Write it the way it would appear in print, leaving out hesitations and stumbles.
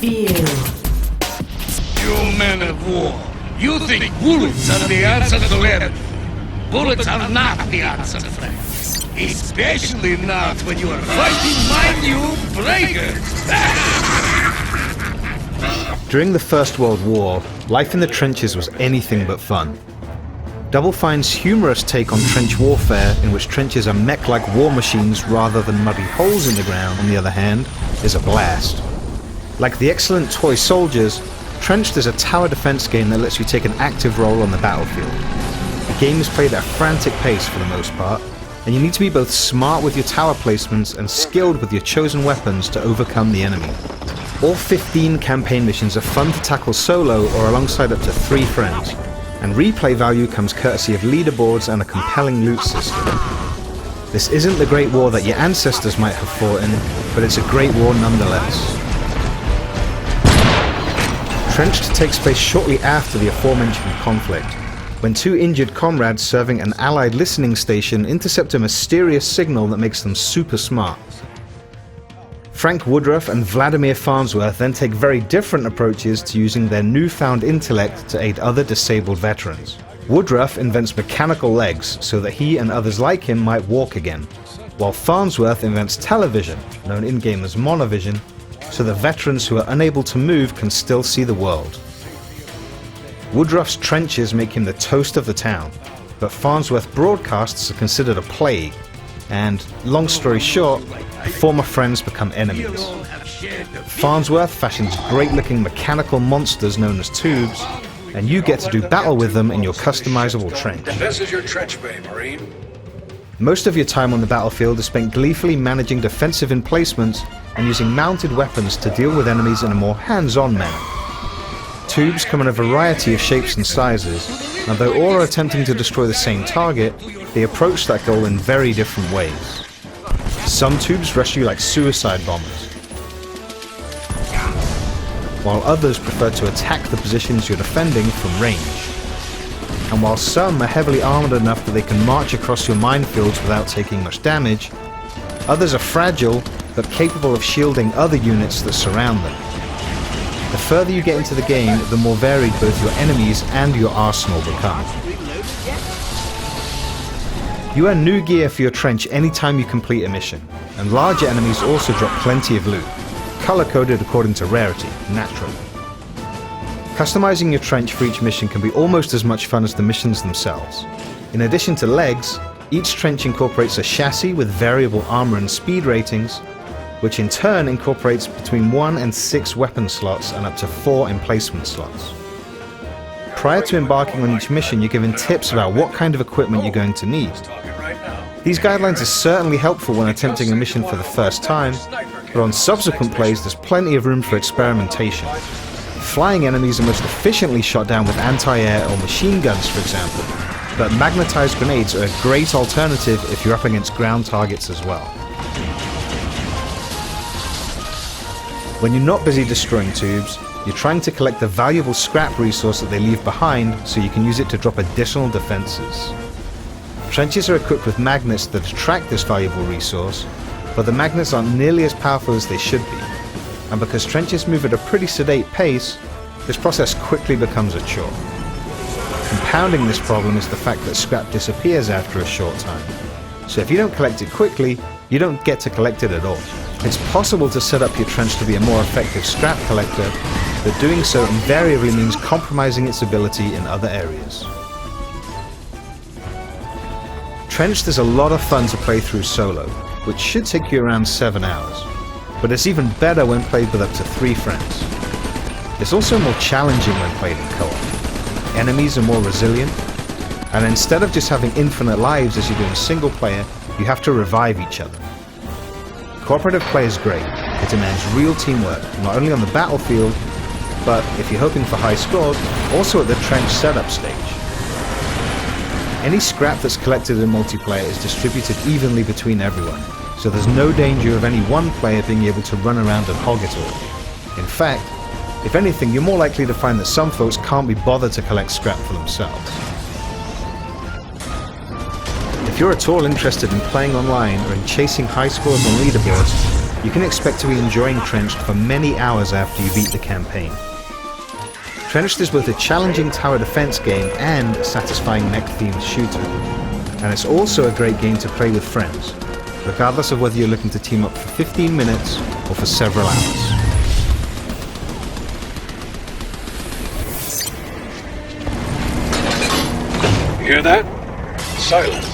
field. You men of war, you think bullets are the answer to everything. Bullets are not the answer, friends. Especially not when you are fighting my new breakers. During the First World War, life in the trenches was anything but fun. Double Fine's humorous take on trench warfare, in which trenches are mech-like war machines rather than muddy holes in the ground, on the other hand, is a blast. Like the excellent Toy Soldiers, Trenched is a tower defense game that lets you take an active role on the battlefield. The game is played at a frantic pace for the most part, and you need to be both smart with your tower placements and skilled with your chosen weapons to overcome the enemy. All 15 campaign missions are fun to tackle solo or alongside up to 3 friends, and replay value comes courtesy of leaderboards and a compelling loot system. This isn't the great war that your ancestors might have fought in, but it's a great war nonetheless. Trenched takes place shortly after the aforementioned conflict, when 2 injured comrades serving an Allied listening station intercept a mysterious signal that makes them super smart. Frank Woodruff and Vladimir Farnsworth then take very different approaches to using their newfound intellect to aid other disabled veterans. Woodruff invents mechanical legs so that he and others like him might walk again, while Farnsworth invents television, known in-game as monovision, so the veterans who are unable to move can still see the world. Woodruff's trenches make him the toast of the town, but Farnsworth broadcasts are considered a plague, and, long story short, the former friends become enemies. Farnsworth fashions great-looking mechanical monsters known as tubes, and you get to do battle with them in your customizable trench. This is your trench bay, Marine. Most of your time on the battlefield is spent gleefully managing defensive emplacements and using mounted weapons to deal with enemies in a more hands-on manner. Tubes come in a variety of shapes and sizes, and though all are attempting to destroy the same target, they approach that goal in very different ways. Some tubes rush you like suicide bombers, while others prefer to attack the positions you're defending from range. And while some are heavily armored enough that they can march across your minefields without taking much damage, others are fragile but capable of shielding other units that surround them. The further you get into the game, the more varied both your enemies and your arsenal become. You earn new gear for your trench anytime you complete a mission, and larger enemies also drop plenty of loot, color-coded according to rarity, naturally. Customizing your trench for each mission can be almost as much fun as the missions themselves. In addition to legs, each trench incorporates a chassis with variable armor and speed ratings, which in turn incorporates between 1 and 6 weapon slots and up to 4 emplacement slots. Prior to embarking on each mission, you're given tips about what kind of equipment you're going to need. These guidelines are certainly helpful when attempting a mission for the first time, but on subsequent plays there's plenty of room for experimentation. Flying enemies are most efficiently shot down with anti-air or machine guns, for example, but magnetized grenades are a great alternative if you're up against ground targets as well. When you're not busy destroying tubes, you're trying to collect the valuable scrap resource that they leave behind so you can use it to drop additional defenses. Trenches are equipped with magnets that attract this valuable resource, but the magnets aren't nearly as powerful as they should be, and because trenches move at a pretty sedate pace, this process quickly becomes a chore. Compounding this problem is the fact that scrap disappears after a short time, so if you don't collect it quickly, you don't get to collect it at all. It's possible to set up your trench to be a more effective scrap collector, but doing so invariably means compromising its ability in other areas. Trenched is a lot of fun to play through solo, which should take you around 7 hours, but it's even better when played with up to 3 friends. It's also more challenging when played in co-op. Enemies are more resilient, and instead of just having infinite lives as you do in single player, you have to revive each other. Cooperative play is great. It demands real teamwork, not only on the battlefield, but if you're hoping for high scores, also at the trench setup stage. Any scrap that's collected in multiplayer is distributed evenly between everyone, so there's no danger of any one player being able to run around and hog it all. In fact, if anything, you're more likely to find that some folks can't be bothered to collect scrap for themselves. If you're at all interested in playing online or in chasing high scores on leaderboards, you can expect to be enjoying Trenched for many hours after you beat the campaign. Trenched is both a challenging tower defense game and a satisfying mech-themed shooter, and it's also a great game to play with friends, regardless of whether you're looking to team up for 15 minutes or for several hours. You hear that? Silence.